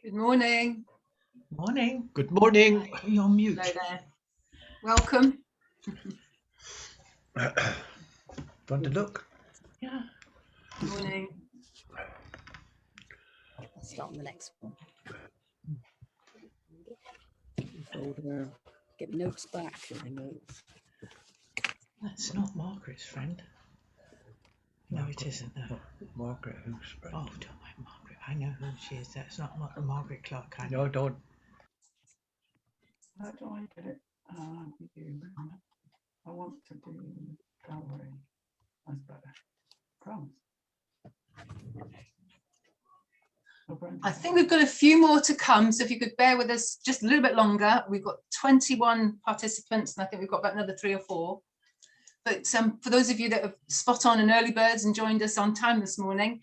Good morning. Morning. Good morning. You're on mute. Hello there. Welcome. Want to look? Yeah. Good morning. I'll start on the next one. Folder. Get notes back. Get my notes. That's not Margaret's friend. No, it isn't. No. Margaret, who's friend? Oh, don't mind Margaret. I know who she is. That's not Margaret Clark. No, don't. How do I get it? I want to do gallery. That's better. Crumbs. I think we've got a few more to come, so if you could bear with us just a little bit longer. We've got 21 participants, and I think we've got about another 3 or 4. But for those of you that have spot on and early birds and joined us on time this morning,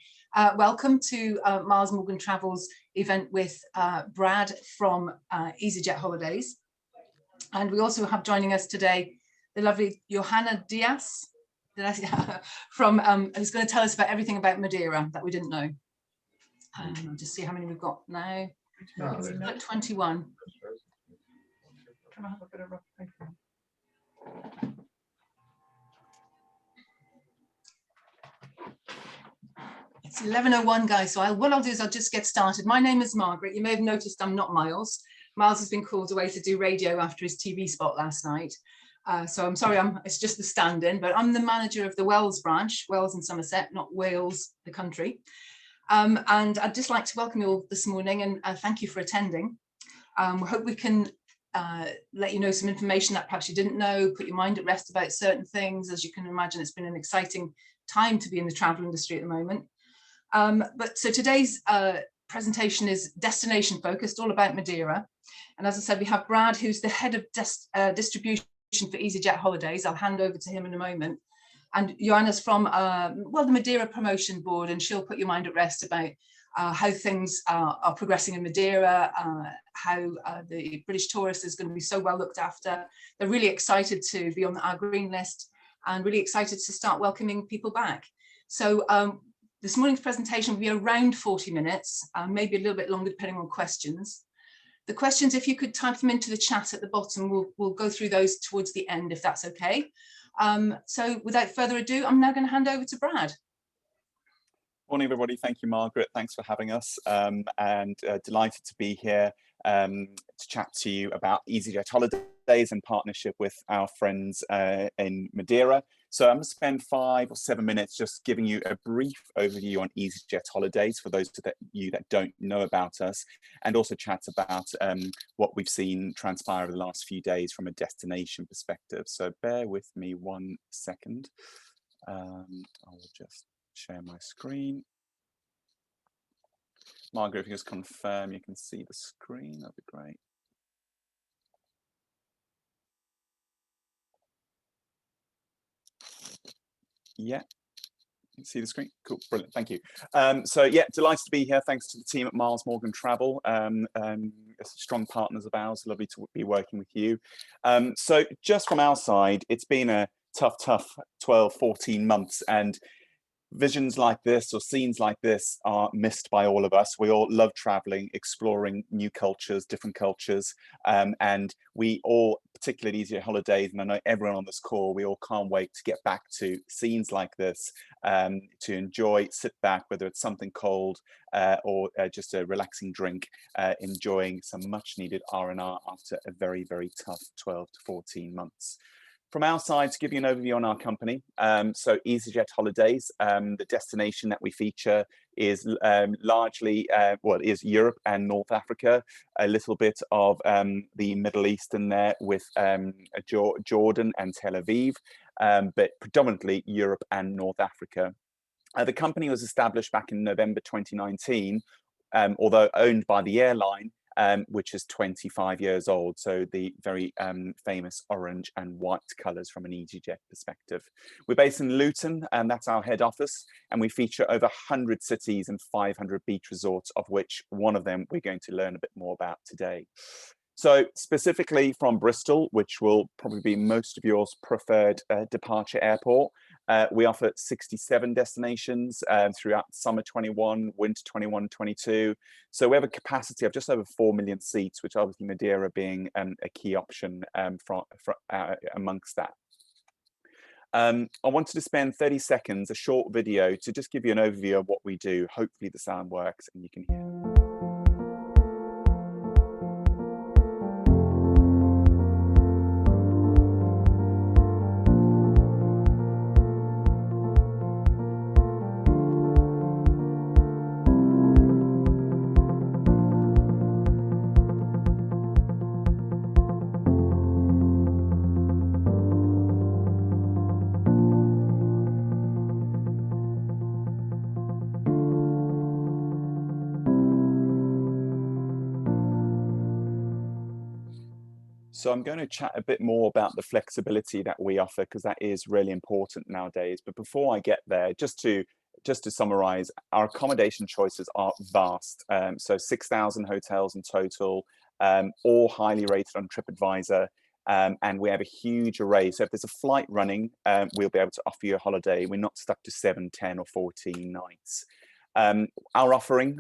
welcome to Miles Morgan Travel's event with Brad from easyJet Holidays. And we also have joining us today the lovely Johanna Diaz from who's going to tell us about everything about Madeira that we didn't know. I'll just see how many we've got now. We've got 21. Can I have a bit of rough paper? It's 11:01, guys, so what I'll do is I'll just get started. My name is Margaret. You may have noticed I'm not Miles. Miles has been called away to do radio after his TV spot last night. So I'm sorry, it's just the stand-in, but I'm the manager of the Wales branch, Wales and Somerset, not Wales, the country. And I'd just like to welcome you all this morning and thank you for attending. We hope we can let you know some information that perhaps you didn't know, put your mind at rest about certain things. As you can imagine, it's been an exciting time to be in the travel industry at the moment. So today's presentation is destination focused, all about Madeira. And as I said, we have Brad, who's the head of distribution for easyJet Holidays. I'll hand over to him in a moment. And Johanna's from, the Madeira Promotion Board, and she'll put your mind at rest about how things are progressing in Madeira, how the British tourist is going to be so well looked after. They're really excited to be on our green list and really excited to start welcoming people back. So this morning's presentation will be around 40 minutes, maybe a little bit longer depending on questions. The questions, if you could type them into the chat at the bottom, we'll go through those towards the end, if that's okay. So without further ado, I'm now going to hand over to Brad. Morning, everybody. Thank you, Margaret. Thanks for having us, and delighted to be here to chat to you about easyJet Holidays in partnership with our friends in Madeira. So I'm going to spend 5 or 7 minutes just giving you a brief overview on easyJet Holidays for those of you that don't know about us, and also chat about what we've seen transpire over the last few days from a destination perspective. So bear with me 1 second. I'll just share my screen. Margaret, if you just confirm you can see the screen, that'd be great. Yeah, you can see the screen. Cool, brilliant, thank you. So yeah, delighted to be here. Thanks to the team at Miles Morgan Travel, strong partners of ours. Lovely to be working with you. So just from our side, it's been a tough 12, 14 months, and visions like this or scenes like this are missed by all of us. We all love traveling, exploring new cultures, different cultures, and we all, particularly easyJet Holidays, and I know everyone on this call, we all can't wait to get back to scenes like this, to enjoy, sit back, whether it's something cold or just a relaxing drink, enjoying some much needed R&R after a very, very tough 12 to 14 months. From our side, to give you an overview on our company, so easyJet Holidays, the destination that we feature is largely, it is Europe and North Africa, a little bit of the Middle East in there with Jordan and Tel Aviv, but predominantly Europe and North Africa. The company was established back in November 2019, although owned by the airline, which is 25 years old, so the very famous orange and white colours from an easyJet perspective. We're based in Luton, and that's our head office, and we feature over 100 cities and 500 beach resorts, of which one of them we're going to learn a bit more about today. So specifically from Bristol, which will probably be most of yours preferred departure airport, We offer 67 destinations throughout summer 21, winter 21, 22. So we have a capacity of just over 4 million seats, which obviously Madeira being a key option amongst that. I wanted to spend 30 seconds, a short video, to just give you an overview of what we do. Hopefully the sound works and you can hear. So I'm going to chat a bit more about the flexibility that we offer, because that is really important nowadays. But before I get there, just to summarize, our accommodation choices are vast. So 6,000 hotels in total, all highly rated on TripAdvisor. And we have a huge array. So if there's a flight running, we'll be able to offer you a holiday. We're not stuck to 7, 10 or 14 nights. Our offering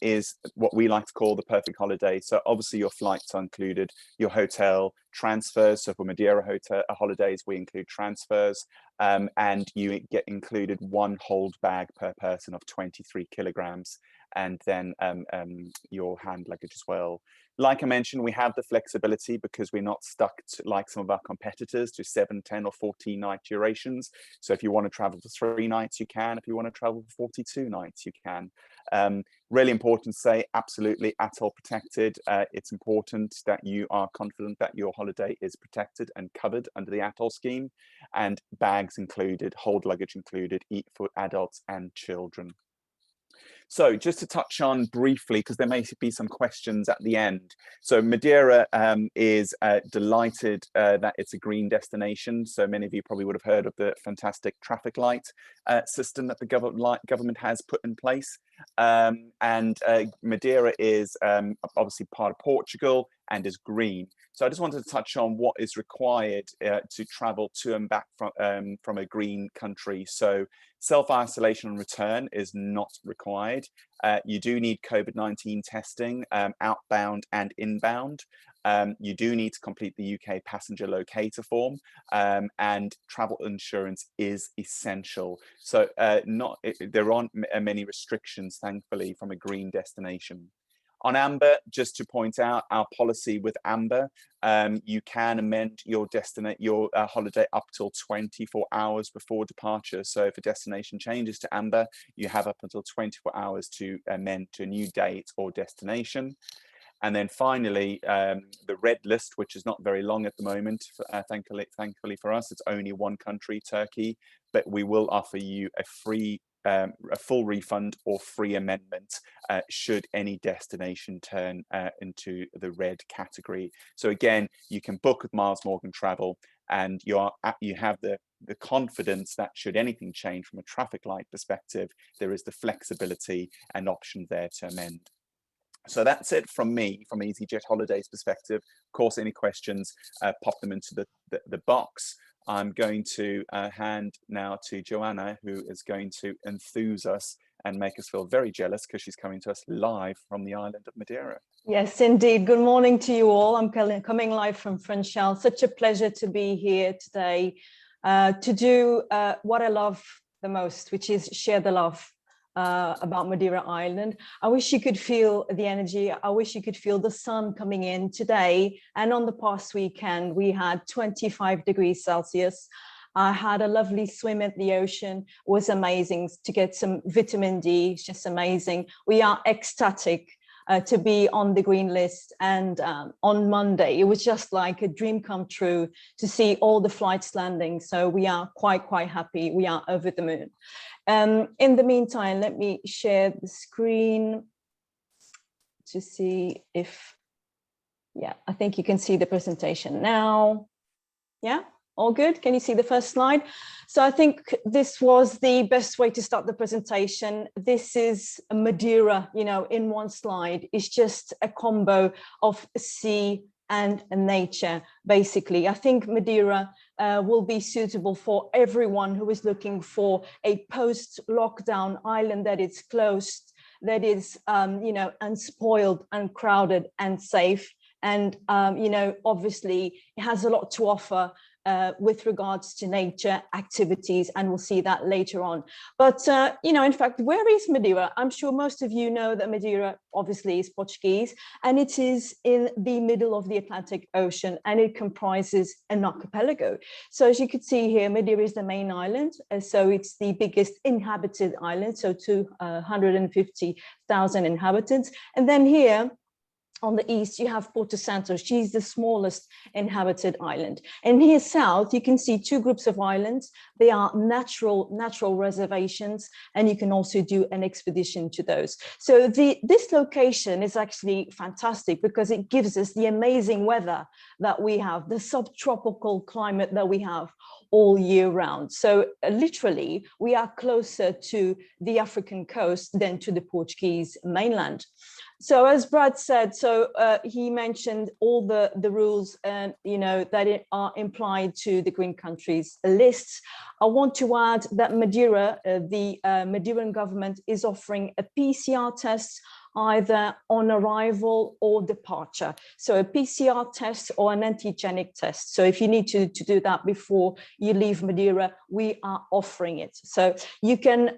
is what we like to call the perfect holiday. So obviously your flights are included, your hotel transfers. So for Madeira holidays, we include transfers, and you get included one hold bag per person of 23 kilograms, and then your hand luggage as well. Like I mentioned, we have the flexibility because we're not stuck to, like some of our competitors, to 7, 10 or 14 night durations. So if you want to travel for 3 nights, you can. If you want to travel for 42 nights, you can. Really important to say, absolutely atoll protected. It's important that you are confident that your holiday is protected and covered under the atoll scheme, and bags included, hold luggage included, for adults and children. So just to touch on briefly, because there may be some questions at the end. So Madeira is delighted that it's a green destination. So many of you probably would have heard of the fantastic traffic light system that the government has put in place. And Madeira is obviously part of Portugal and is green. So I just wanted to touch on what is required to travel to and back from a green country. So self-isolation and return is not required. You do need COVID-19 testing, outbound and inbound. You do need to complete the UK passenger locator form, and travel insurance is essential. So there aren't many restrictions, thankfully, from a green destination. On Amber, just to point out our policy with Amber, you can amend your holiday up till 24 hours before departure. So if a destination changes to Amber, you have up until 24 hours to amend to a new date or destination. And then finally, the red list, which is not very long at the moment, thankfully for us, it's only one country, Turkey, but we will offer you a full refund or free amendment should any destination turn into the red category. So again, you can book with Miles Morgan Travel, and you have the confidence that should anything change from a traffic light perspective, there is the flexibility and option there to amend. So that's it from me, from easyJet Holidays perspective. Of course, any questions, pop them into the box. I'm going to hand now to Joanna, who is going to enthuse us and make us feel very jealous because she's coming to us live from the island of Madeira. Yes, indeed. Good morning to you all. I'm coming live from Funchal. Such a pleasure to be here today to do what I love the most, which is share the love about Madeira Island. I wish you could feel the energy. I wish you could feel the sun coming in today. And on the past weekend, we had 25 degrees Celsius. I had a lovely swim at the ocean. It was amazing to get some vitamin D. It's just amazing. We are ecstatic to be on the green list. And on Monday, it was just like a dream come true to see all the flights landing. So we are quite happy. We are over the moon. In the meantime, let me share the screen to see if, yeah, I think you can see the presentation now. Yeah, all good. Can you see the first slide? So I think this was the best way to start the presentation. This is Madeira, you know, in one slide. It's just a combo of sea and nature, basically. I think Madeira will be suitable for everyone who is looking for a post-lockdown island that is closed, that is, you know, unspoiled, uncrowded, and safe. And, you know, obviously it has a lot to offer with regards to nature activities, and we'll see that later on. But, you know, in fact, where is Madeira? I'm sure most of you know that Madeira obviously is Portuguese, and it is in the middle of the Atlantic Ocean, and it comprises an archipelago. So as you can see here, Madeira is the main island. So it's the biggest inhabited island, so 250,000 inhabitants. And then here, on the east, you have Porto Santo. She's the smallest inhabited island. And here south, you can see two groups of islands. They are natural reservations, and you can also do an expedition to those. So this location is actually fantastic because it gives us the amazing weather that we have, the subtropical climate that we have all year round. So literally, we are closer to the African coast than to the Portuguese mainland. So as Brad said, so he mentioned all the rules and, you know, that are implied to the green countries lists. I want to add that Madeira, the Madeiran government is offering a PCR test either on arrival or departure. So a PCR test or an antigenic test. So if you need to do that before you leave Madeira, we are offering it. So you can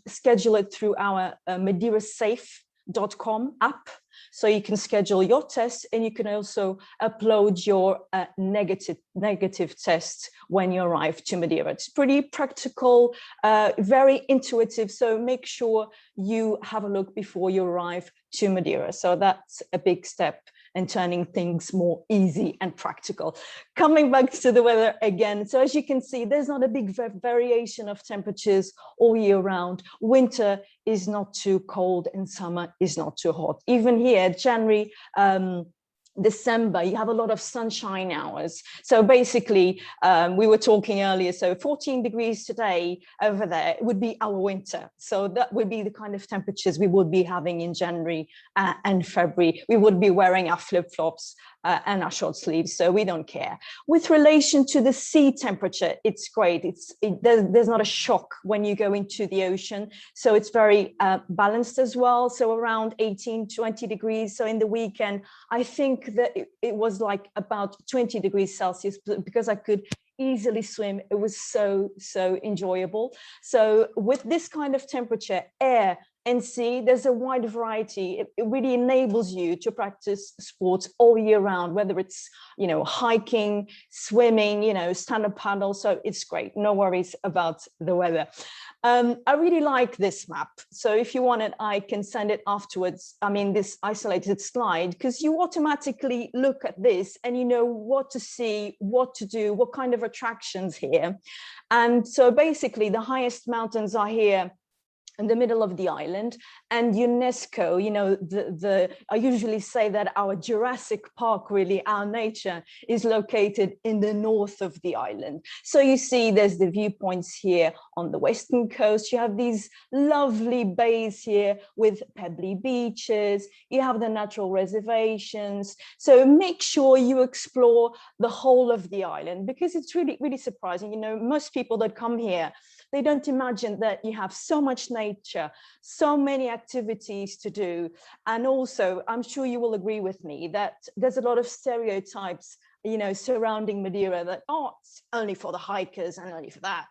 schedule it through our MadeiraSafe.com app, so you can schedule your test, and you can also upload your negative test when you arrive to Madeira. It's pretty practical, very intuitive, so make sure you have a look before you arrive to Madeira. So that's a big step and turning things more easy and practical. Coming back to the weather again, so as you can see, there's not a big variation of temperatures all year round. Winter is not too cold and summer is not too hot. Even here, January, December, you have a lot of sunshine hours. So basically, we were talking earlier, so 14 degrees today over there would be our winter. So that would be the kind of temperatures we would be having in January and February. We would be wearing our flip-flops and our short sleeves, so we don't care. With relation to the sea temperature, it's great. There's not a shock when you go into the ocean. So it's very balanced as well. So around 18, 20 degrees. So in the weekend, I think that it was like about 20 degrees Celsius because I could easily swim. It was so enjoyable. So with this kind of temperature, air and sea, there's a wide variety. It really enables you to practice sports all year round, whether it's, you know, hiking, swimming, you know, stand-up paddle. So it's great. No worries about the weather. I really like this map. So if you want it, I can send it afterwards. I mean, this isolated slide, because you automatically look at this and you know what to see, what to do, what kind of attractions here. And so basically the highest mountains are here in the middle of the island, and UNESCO, you know, I usually say that our Jurassic Park, really, our nature is located in the north of the island. So you see there's the viewpoints here on the western coast. You have these lovely bays here with pebbly beaches. You have the natural reservations. So make sure you explore the whole of the island, because it's really, really surprising. You know, most people that come here, they don't imagine that you have so much nature, so many activities to do. And also, I'm sure you will agree with me that there's a lot of stereotypes, you know, surrounding Madeira that, oh, it's only for the hikers and only for that.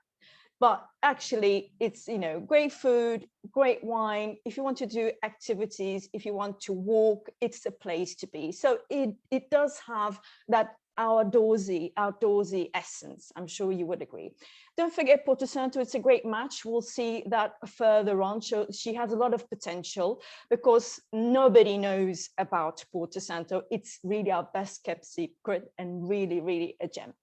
But actually, it's, you know, great food, great wine. If you want to do activities, if you want to walk, it's a place to be. So it does have that outdoorsy essence. I'm sure you would agree. Don't forget Porto Santo, it's a great match. We'll see that further on. So she has a lot of potential because nobody knows about Porto Santo. It's really our best kept secret and really, really a gem.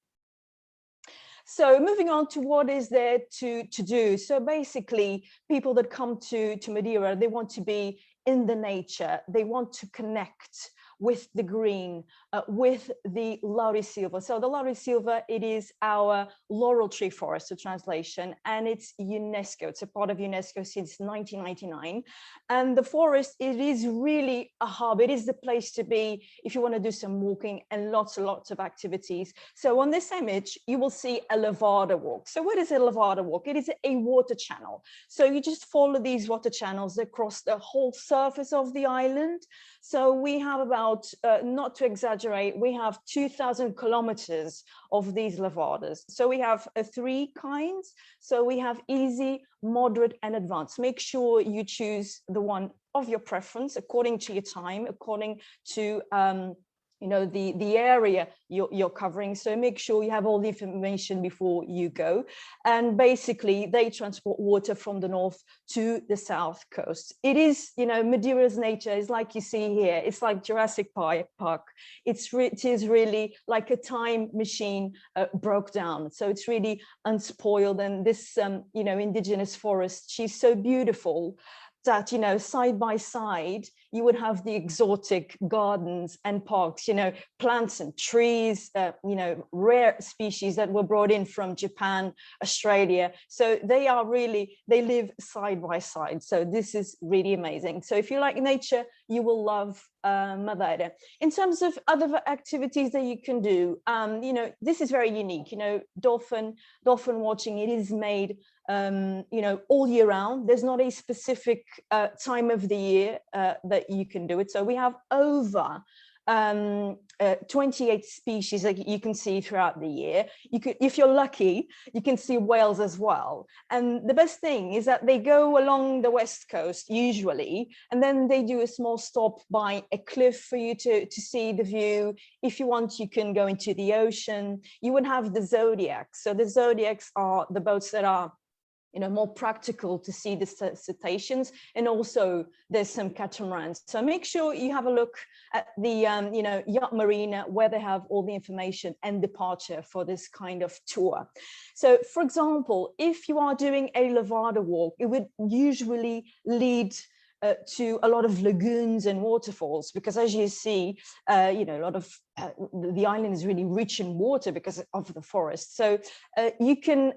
So moving on to what is there to do. So basically, people that come to Madeira, they want to be in the nature. They want to connect with the green, with the laurisilva. So the laurisilva, it is our laurel tree forest, the translation, and it's UNESCO. It's a part of UNESCO since 1999. And the forest, it is really a hub. It is the place to be if you want to do some walking and lots of activities. So on this image, you will see a levada walk. So what is a levada walk? It is a water channel. So you just follow these water channels across the whole surface of the island. So we have about, not to exaggerate, we have 2,000 kilometers of these levadas. So we have 3 kinds. So we have easy, moderate, and advanced. Make sure you choose the one of your preference according to your time, according to you know, the area you're covering. So make sure you have all the information before you go. And basically they transport water from the north to the south coast. It is, you know, Madeira's nature is like you see here. It's like Jurassic Park. It is really like a time machine broke down. So it's really unspoiled. And this, you know, indigenous forest, she's so beautiful that, you know, side by side, you would have the exotic gardens and parks, you know, plants and trees, you know, rare species that were brought in from Japan, Australia. So they are really, they live side by side. So this is really amazing. So if you like nature, you will love Madeira. In terms of other activities that you can do, you know, this is very unique, you know, dolphin watching, it is made you know, all year round. There's not a specific time of the year that you can do it. So we have over 28 species that you can see throughout the year. You could, if you're lucky, you can see whales as well. And the best thing is that they go along the west coast usually, and then they do a small stop by a cliff for you to see the view. If you want, you can go into the ocean. You would have the zodiacs. So the zodiacs are the boats that are, you know, more practical to see the cetaceans, and also there's some catamarans. So make sure you have a look at the, you know, yacht marina where they have all the information and departure for this kind of tour. So for example, if you are doing a levada walk, it would usually lead to a lot of lagoons and waterfalls, because as you see, you know, a lot of the island is really rich in water because of the forest. So you can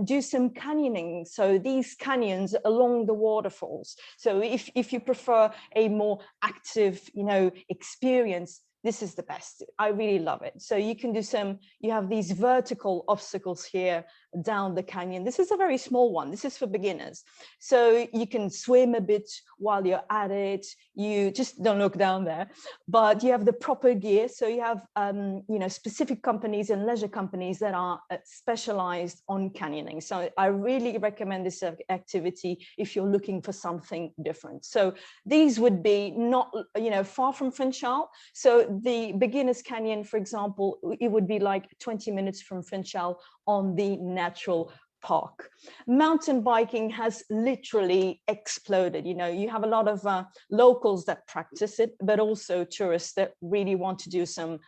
do some canyoning. So these canyons along the waterfalls. So if you prefer a more active, you know, experience, this is the best. I really love it. So you can do some, you have these vertical obstacles here down the canyon. This is a very small one. This is for beginners. So you can swim a bit while you're at it. You just don't look down there, but you have the proper gear. So you have, you know, specific companies and leisure companies that are specialized on canyoning. So I really recommend this activity if you're looking for something different. So these would be not, you know, far from Funchal. So the beginner's canyon, for example, it would be like 20 minutes from Funchal on the natural park. Mountain biking has literally exploded. You know, you have a lot of locals that practice it, but also tourists that really want to do some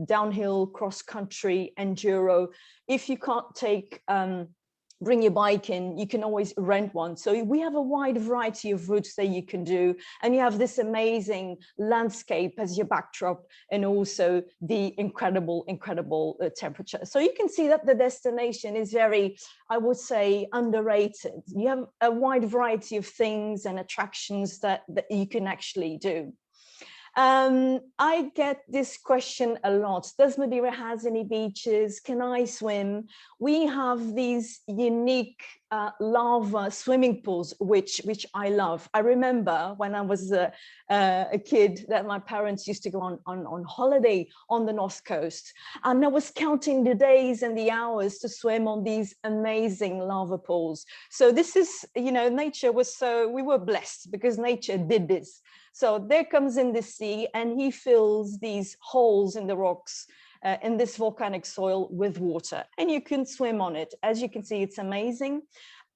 downhill, cross-country, enduro. If you can't take bring your bike in, you can always rent one. So we have a wide variety of routes that you can do, and you have this amazing landscape as your backdrop, and also the incredible temperature. So you can see that the destination is very, I would say, underrated. You have a wide variety of things and attractions that you can actually do. I get this question a lot. Does Madeira has any beaches? Can I swim? We have these unique lava swimming pools, which I love. I remember when I was a kid that my parents used to go on holiday on the North Coast, and I was counting the days and the hours to swim on these amazing lava pools. So this is, you know, nature was so, we were blessed because nature did this. So there comes in the sea, and he fills these holes in the rocks in this volcanic soil with water, and you can swim on it. As you can see, it's amazing.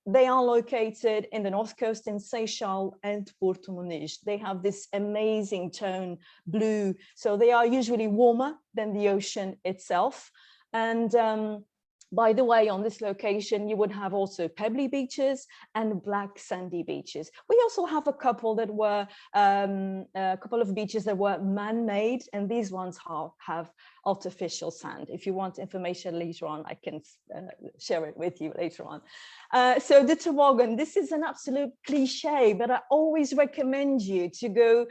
They are located in the North Coast in Seixal and Porto Muniz. They have this amazing tone blue. So they are usually warmer than the ocean itself. And By the way, on this location, you would have also pebbly beaches and black sandy beaches. We also have a couple that were a couple of beaches that were man-made, and these ones have artificial sand. If you want information later on, I can share it with you later on. So the toboggan, this is an absolute cliche, but I always recommend you to go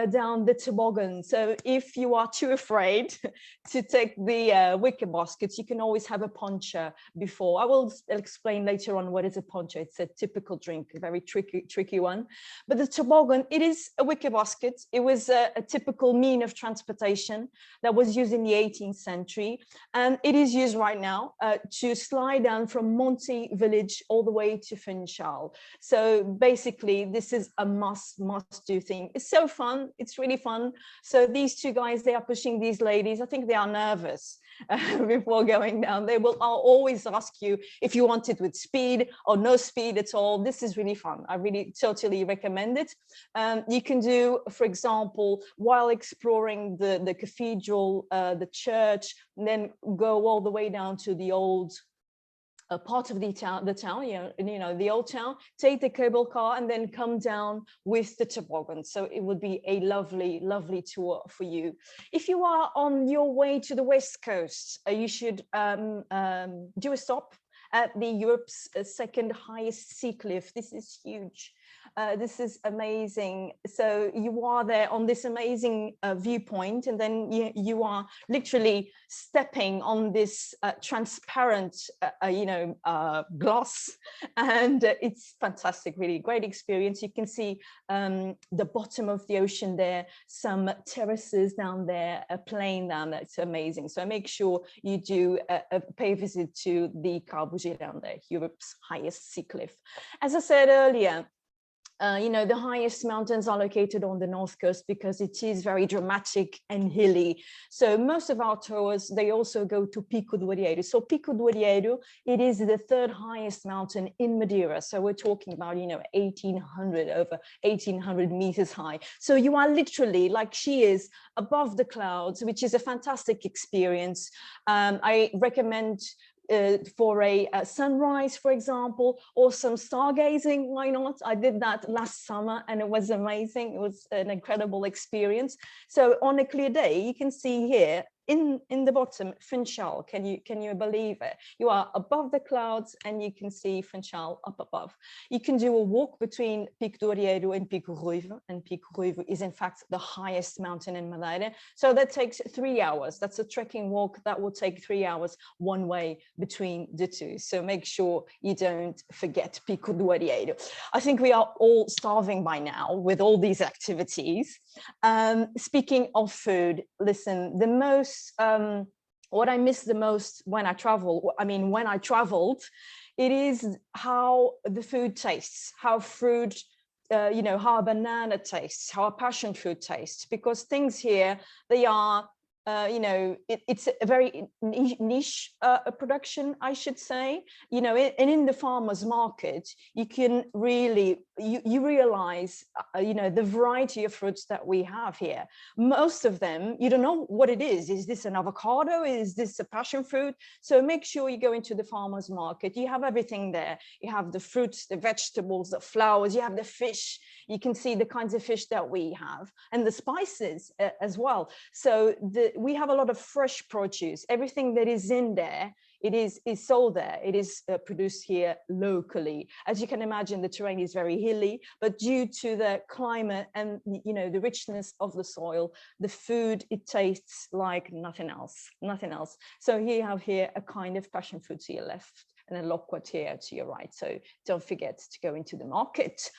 down the toboggan. So if you are too afraid to take the wicker baskets, you can always have a poncha before. I will explain later on what is a poncha. It's a typical drink, a very tricky one. But the toboggan, it is a wicker basket. It was a typical mean of transportation that was used in the 18th century. And it is used right now to slide down from Monte village all the way to Funchal. So basically, this is a must do thing. It's so fun. It's really fun. So these two guys, they are pushing these ladies. I think they are nervous before going down. They will always ask you if you want it with speed or no speed at all. This is really fun. I really totally recommend it. You can do, for example, while exploring the cathedral, the church, and then go all the way down to the old part of the town, the old town, take the cable car and then come down with the toboggan. So it would be a lovely tour for you. If you are on your way to the West Coast, you should do a stop at the Europe's second highest sea cliff. This is huge. This is amazing. So you are there on this amazing viewpoint, and then you are literally stepping on this transparent, glass, and it's fantastic. Really great experience. You can see the bottom of the ocean there, some terraces down there, a plane down there. It's amazing. So make sure you do pay a visit to the Corbusier down there, Europe's highest sea cliff. As I said earlier, the highest mountains are located on the north coast because it is very dramatic and hilly. So most of our tours, they also go to Pico do Arieiro. So Pico do Arieiro, it is the third highest mountain in Madeira. So we're talking about, over 1800 meters high. So you are literally, like she is, above the clouds, which is a fantastic experience. I recommend for a sunrise, for example, or some stargazing. Why not? I did that last summer and it was amazing. It was an incredible experience. So on a clear day, you can see here in the bottom, Funchal. Can you believe it? You are above the clouds and you can see Funchal up above. You can do a walk between Pico do Arieiro and Pico Ruivo, and Pico Ruivo is in fact the highest mountain in Madeira. So that takes 3 hours. That's a trekking walk that will take 3 hours one way between the two. So make sure you don't forget Pico do Arieiro. I think we are all starving by now with all these activities. Speaking of food, listen, the most what I miss the most when I traveled, it is how the food tastes, how fruit, how a banana tastes, how a passion fruit tastes, because things here, they are, it's a very niche production, I should say, and in the farmer's market, you can really, you realize, the variety of fruits that we have here. Most of them, you don't know what it is. Is this an avocado? Is this a passion fruit? So make sure you go into the farmer's market. You have everything there. You have the fruits, the vegetables, the flowers, you have the fish. You can see the kinds of fish that we have, and the spices as well. So we have a lot of fresh produce. Everything that is in there, it is sold there. It is produced here locally. As you can imagine, the terrain is very hilly, but due to the climate and the richness of the soil, the food, it tastes like nothing else. So here you have a kind of passion fruit to your left and a loquat to your right. So don't forget to go into the market.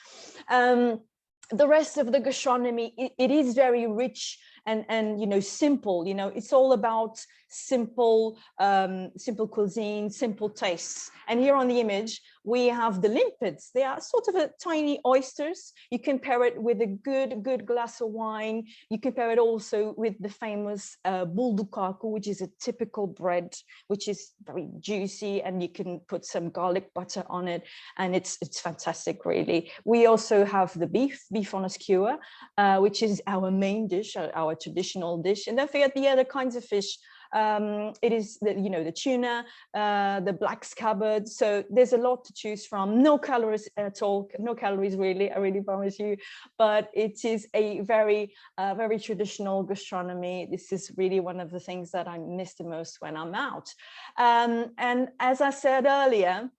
The rest of the gastronomy, it is very rich and simple. It's all about simple cuisine, simple tastes. And here on the image, we have the limpets. They are sort of tiny oysters. You can pair it with a good glass of wine. You can pair it also with the famous bolo do caco, which is a typical bread, which is very juicy, and you can put some garlic butter on it, and it's fantastic, really. We also have the beef on a skewer, which is our main dish, our traditional dish. And don't forget the other kinds of fish It is the tuna, the black scabbard. So there's a lot to choose from. No calories at all. No calories really. I really promise you. But it is a very traditional gastronomy. This is really one of the things that I miss the most when I'm out. And as I said earlier,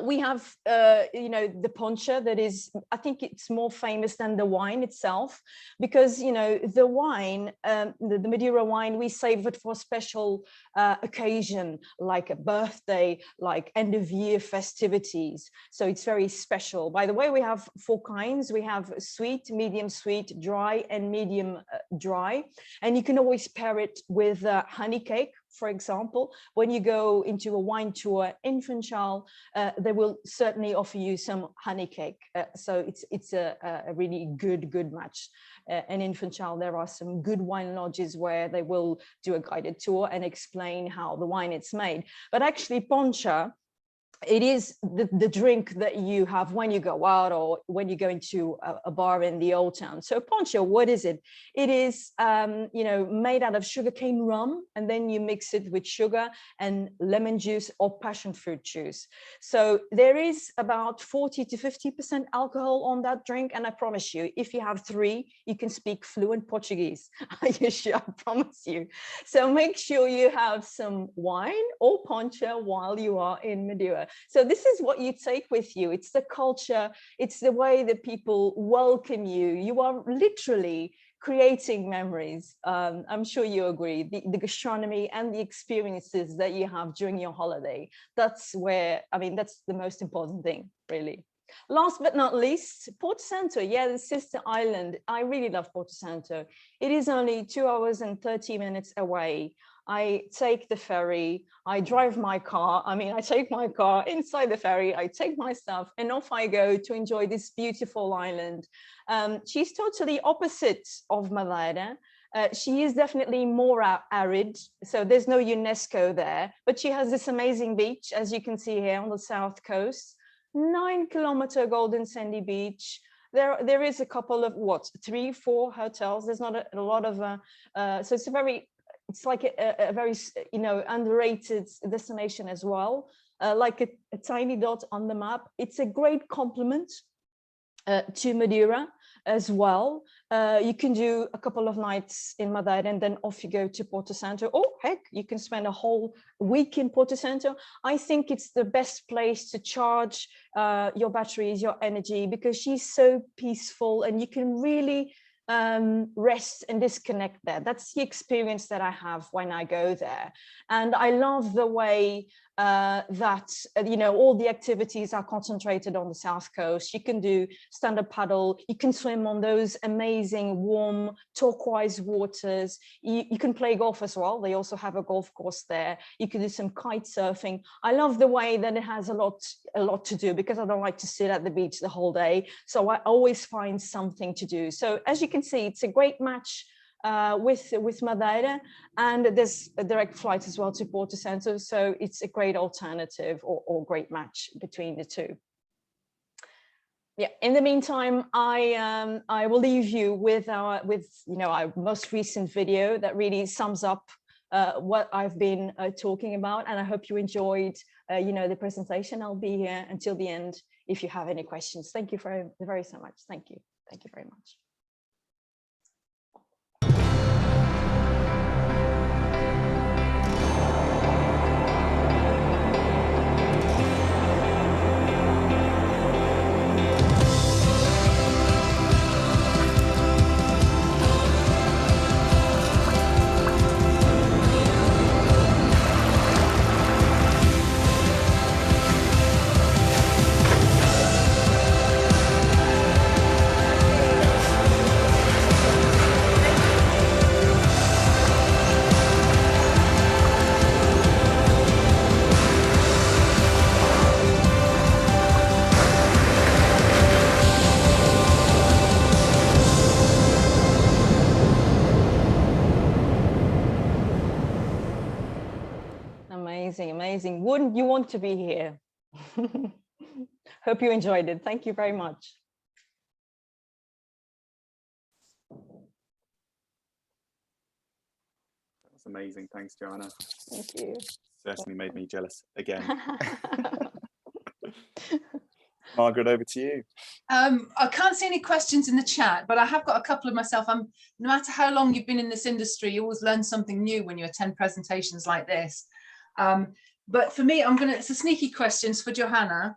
we have, the poncha that is, I think it's more famous than the wine itself, because, the wine, the Madeira wine, we save it for a special occasion, like a birthday, like end of year festivities. So it's very special. By the way, we have 4 kinds. We have sweet, medium sweet, dry, and medium dry. And you can always pair it with honey cake. For example, when you go into a wine tour in Funchal, they will certainly offer you some honey cake. So it's a really good match. And in Funchal, there are some good wine lodges where they will do a guided tour and explain how the wine is made. But actually, poncha, it is the drink that you have when you go out or when you go into a bar in the old town. So poncha, what is it? It is, made out of sugarcane rum, and then you mix it with sugar and lemon juice or passion fruit juice. So there is about 40 to 50% alcohol on that drink. And I promise you, if you have 3, you can speak fluent Portuguese. I promise you. So make sure you have some wine or poncha while you are in Madeira. So this is what you take with you. It's the culture. It's the way that people welcome you. You are literally creating memories. I'm sure you agree. The gastronomy and the experiences that you have during your holiday. That's that's the most important thing, really. Last but not least, Porto Santo. Yeah, the sister island. I really love Porto Santo. It is only 2 hours and 30 minutes away. I take the ferry, I drive my car. I take my car inside the ferry, I take my stuff, and off I go to enjoy this beautiful island. She's totally opposite of Madeira. She is definitely more arid, so there's no UNESCO there, but she has this amazing beach, as you can see here on the south coast, 9-kilometer golden sandy beach. There is a couple of 3, 4 hotels. There's not a lot of so it's like a very underrated destination as well, like a tiny dot on the map. It's a great complement to Madeira as well. You can do a couple of nights in Madeira and then off you go to Porto Santo. Oh heck, you can spend a whole week in Porto Santo. I think it's the best place to charge your batteries, your energy, because she's so peaceful and you can really rest and disconnect there. That's the experience that I have when I go there. And I love the way that all the activities are concentrated on the south coast. You can do stand-up paddle, you can swim on those amazing warm turquoise waters, you can play golf as well. They also have a golf course there. You can do some kite surfing. I love the way that it has a lot to do, because I don't like to sit at the beach the whole day, so I always find something to do. So as you can see, it's a great match with Madeira, and there's a direct flight as well to Porto Santo, so it's a great alternative or great match between the two. Yeah, in the meantime, I will leave you with our most recent video that really sums up what I've been talking about, and I hope you enjoyed the presentation. I'll be here until the end if you have any questions. Thank you very so much. Thank you very much. Amazing. Wouldn't you want to be here? Hope you enjoyed it. Thank you very much. That's amazing. Thanks, Joanna. Thank you. Certainly made me jealous again. Margaret, over to you. I can't see any questions in the chat, but I have got a couple of myself. No matter how long you've been in this industry, you always learn something new when you attend presentations like this. But for me, it's a sneaky question for Johanna.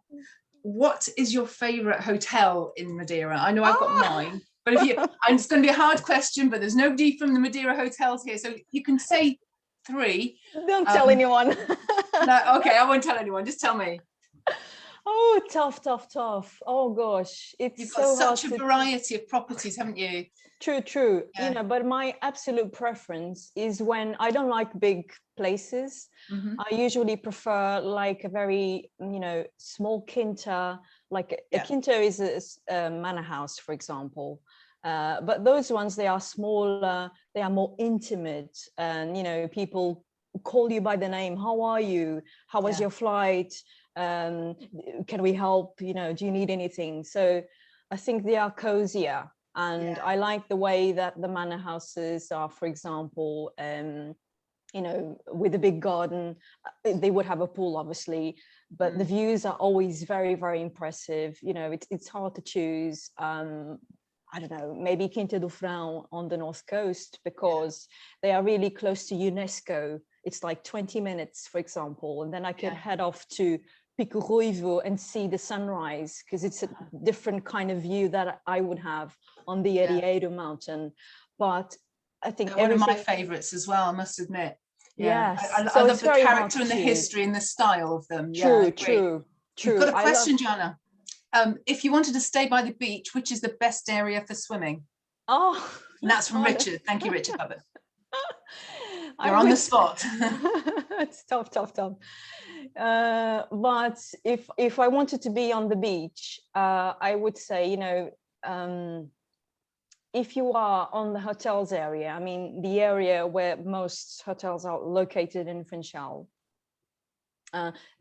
What is your favorite hotel in Madeira? I know I've got mine, but and it's going to be a hard question, but there's nobody from the Madeira hotels here, so you can say 3. Don't tell anyone. No, okay, I won't tell anyone. Just tell me. Oh, tough. Oh gosh, it's You've got so hard such a variety of properties, haven't you? True. Yeah. You know, but my absolute preference is when I don't like big places. I usually prefer like a very, small quinta, like a quinta is a manor house, for example. But those ones, they are smaller, they are more intimate, and people call you by the name. How are you? How was your flight? Can we help? Do you need anything? So I think they are cozier, and I like the way that the manor houses are, for example, with a big garden. They would have a pool, obviously, but the views are always very, very impressive. It's hard to choose. I don't know, maybe Quinta do Frão on the north coast, because they are really close to UNESCO. It's like 20 minutes, for example, and then I could head off to Pico Ruivo and see the sunrise, because it's a different kind of view that I would have on the Arieiro mountain. But I think one of my favorites as well, I must admit. Yes, I love the character and the history and the style of them. True. We've got a question, Joanna. If you wanted to stay by the beach, which is the best area for swimming? Oh, and that's from Richard. Thank you, Richard. You're on the spot. It's tough. But if I wanted to be on the beach, I would say, if you are on the hotels area, I mean, the area where most hotels are located in Funchal,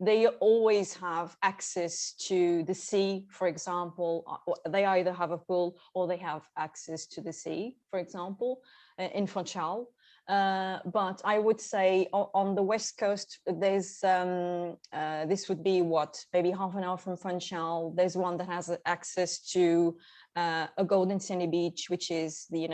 they always have access to the sea, for example. They either have a pool or they have access to the sea, for example, in Funchal. But I would say on the west coast, there's this would be maybe half an hour from Funchal. There's one that has access to a golden sandy beach, which is the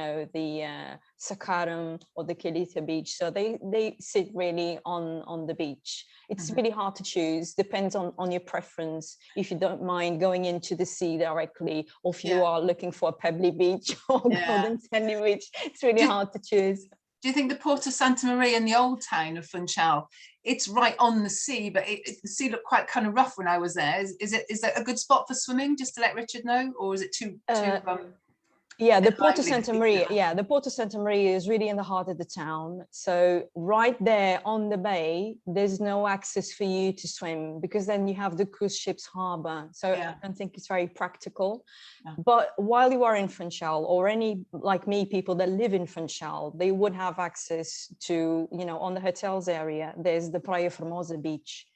Sakaram or the Kelita beach. So they sit really on the beach. It's really hard to choose. Depends on your preference. If you don't mind going into the sea directly, or if you are looking for a pebbly beach or golden sandy beach, it's really hard to choose. Do you think the Porto Santa Maria in the old town of Funchal, it's right on the sea, but the sea looked quite kind of rough when I was there. Is that a good spot for swimming, just to let Richard know, or is it too the Porto Santa Maria, the Porto Santa Maria is really in the heart of the town. So right there on the bay, there's no access for you to swim, because then you have the cruise ships harbor. So I don't think it's very practical. But while you are in Funchal, or any, like me, people that live in Funchal, they would have access to, on the hotels area, there's the Praia Formosa beach,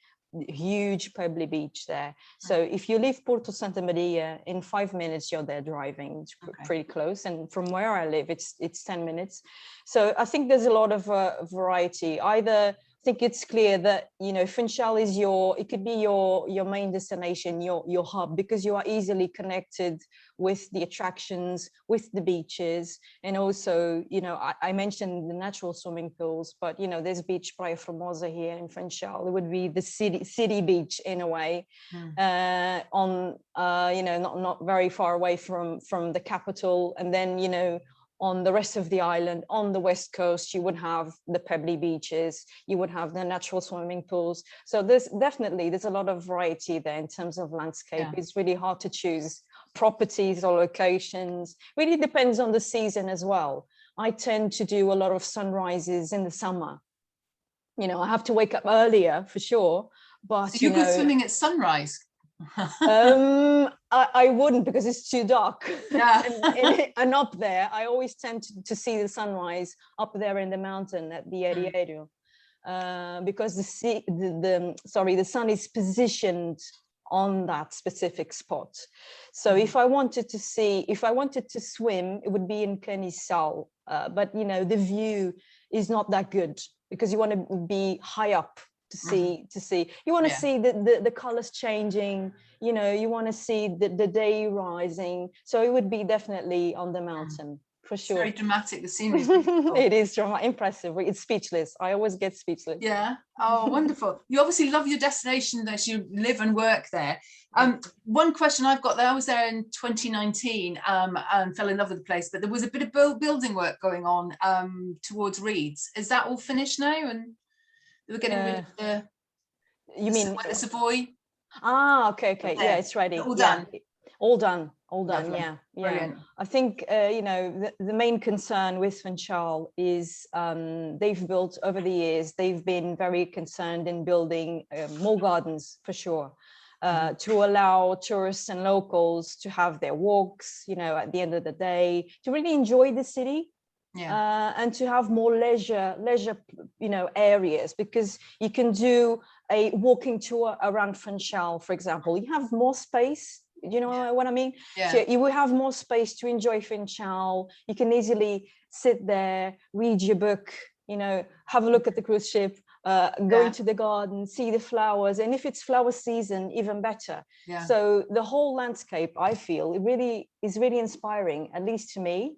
huge pebbly beach there. So if you leave Porto Santa Maria, in 5 minutes you're there driving. It's pretty close, and from where I live it's 10 minutes. So I think there's a lot of variety. Either I think it's clear that Funchal is it could be your main destination, your hub, because you are easily connected with the attractions, with the beaches, and also I mentioned the natural swimming pools, but there's beach Praia Formosa here in Funchal. It would be the city beach in a way, on not very far away from the capital. And then on the rest of the island, on the west coast, you would have the pebbly beaches, you would have the natural swimming pools. So there's a lot of variety there in terms of landscape. It's really hard to choose properties or locations. Really depends on the season as well. I tend to do a lot of sunrises in the summer. I have to wake up earlier for sure, but so you go swimming at sunrise? I wouldn't, because it's too dark. And up there I always tend to see the sunrise up there in the mountain at the Arieiro, because the sun is positioned on that specific spot. So if I wanted to swim, it would be in Canissal, but the view is not that good, because you want to be high up to see you want to Yeah. see the colors changing, you know, you want to see the day rising. So it would be definitely on the mountain for It's sure. very dramatic. The scenery is beautiful. It is impressive. It's speechless. I always get speechless. Yeah. Oh, wonderful. You obviously love your destination as you live and work there. One question I've got there, I was there in 2019 and fell in love with the place, but there was a bit of building work going on towards Reeds. Is that all finished now? And they were getting rid of the Savoy? Ah, okay. Yeah. Yeah, it's ready. All done. All done. Lovely. Yeah. Brilliant. I think you know, the main concern with Funchal is they've built over the years. They've been very concerned in building more gardens for sure, to allow tourists and locals to have their walks, you know, at the end of the day, to really enjoy the city. Yeah. And to have more leisure, you know, areas, because you can do a walking tour around Funchal, for example. You have more space. You know what I mean? Yeah. So you will have more space to enjoy Funchal. You can easily sit there, read your book, you know, have a look at the cruise ship, go into the garden, see the flowers, and if it's flower season, even better. Yeah. So the whole landscape, I feel, it really is really inspiring, at least to me.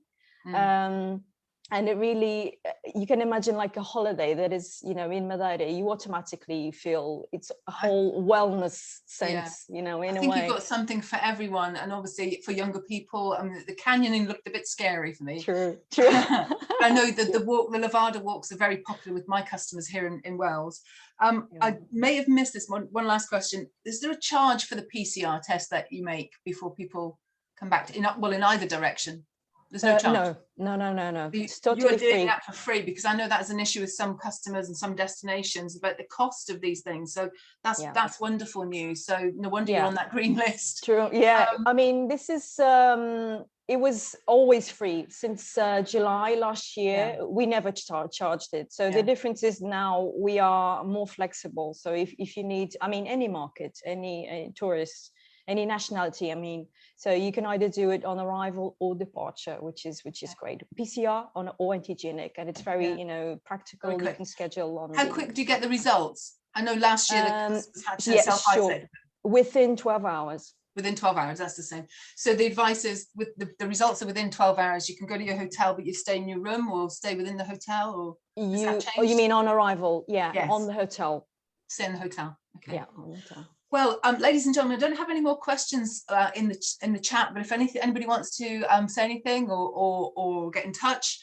And it really, you can imagine like a holiday that is, you know, in Madeira, you automatically feel it's a whole wellness sense, you know, in a way. I think you've got something for everyone, and obviously for younger people. I mean, the canyoning looked a bit scary for me. True. I know that the Levada walks are very popular with my customers here in Wales. I may have missed this one last question. Is there a charge for the PCR test that you make before people come back in either direction? There's no charge. No. It's totally You're doing free. that for free, because I know that's an issue with some customers and some destinations about the cost of these things. So that's wonderful news. So no wonder you're on that green list. True. Yeah. I mean, this is it was always free since July last year. We never charged it. So the difference is now we are more flexible. So if you need, I mean, any market, any tourist, any nationality, I mean, so you can either do it on arrival or departure, which is great. PCR or antigenic, and it's very you know, practical. You can schedule on. How quick do you get the results? I know last year the customers had to self-isolate. Within 12 hours. Within 12 hours, that's the same. So the advice is, with the results are within 12 hours. You can go to your hotel, but you stay in your room or stay within the hotel, or you mean on arrival? Yeah, on the hotel. Stay in the hotel. Okay. Yeah, on the hotel. Well, ladies and gentlemen, I don't have any more questions in the chat, but if anybody wants to say anything or get in touch,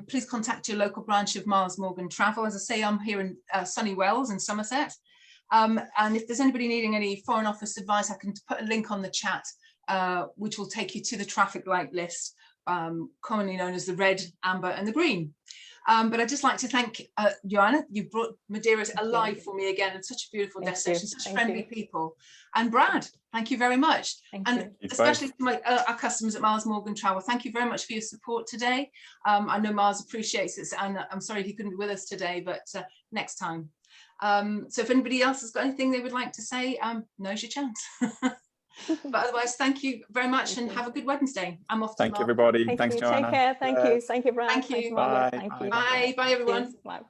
please contact your local branch of Miles Morgan Travel. As I say, I'm here in sunny Wales in Somerset. And if there's anybody needing any Foreign Office advice, I can put a link on the chat, which will take you to the traffic light list, commonly known as the red, amber and the green. But I'd just like to thank Joanna. You brought Madeira alive for me again. It's such a beautiful destination, such friendly people. And Brad, thank you very much. And especially to our customers at Miles Morgan Travel, thank you very much for your support today. I know Miles appreciates it, and I'm sorry he couldn't be with us today, but next time. So if anybody else has got anything they would like to say, now's your chance. But otherwise, thank you very much and have a good Wednesday. I'm off to Thank you, everybody. Thanks, Joanna. Take care. Thank you. Thank you, Brad. Thank you. Bye. Bye, everyone. Bye.